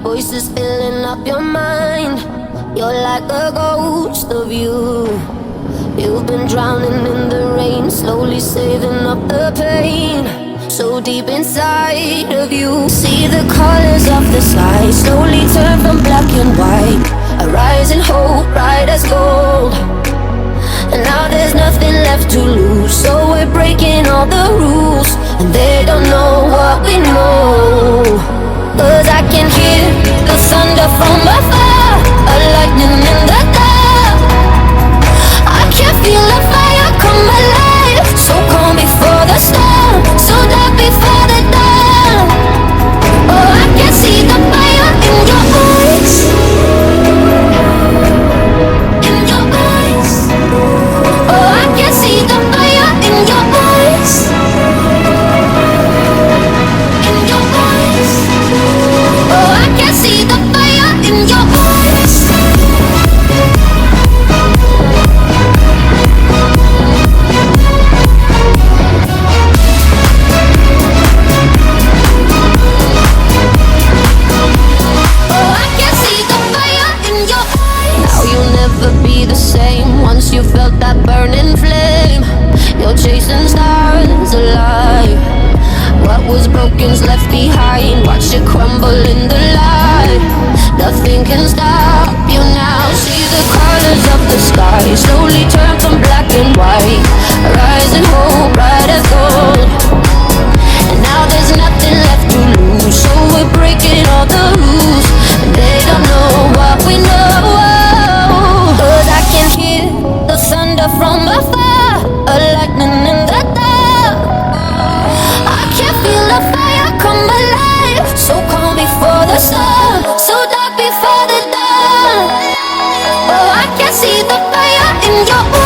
Voices filling up your mind. You're like a ghost of you. You've been drowning in the rain, slowly saving up the pain. So deep inside of you, see the colors of the sky slowly turn from black and white. A rising hope, bright as gold. And now there's nothing left to lose, so we're breaking all the rules. And they don't know what we know. Cause I can hear the thunder from afar, a lightning in the dark. I can feel the fire come alive, so calm before the storm, so dark before the dawn. Oh, I can see the fire in your eyes, in your eyes. Oh, I can see the fire in your eyes, in your eyes. Oh, I can see the fire in your eyes. Oh, I can see the fire in your eyes. Now you'll never be the same. Once you felt that burning flame, you're chasing stars alive. What was broken's left behind. Watch it crumble in the light. Nothing can stop you now. See the colors of the sky slowly turn from black and white. Rising hope, bright as gold. And now there's nothing left to lose, so we're breaking all the rules. And they don't know what we know. Cause I can hear the thunder from afar, a lightning in the dark. I can feel the fire come alive, so calm before the storm, so dark before the dawn. Oh, I can see the fire in your eyes.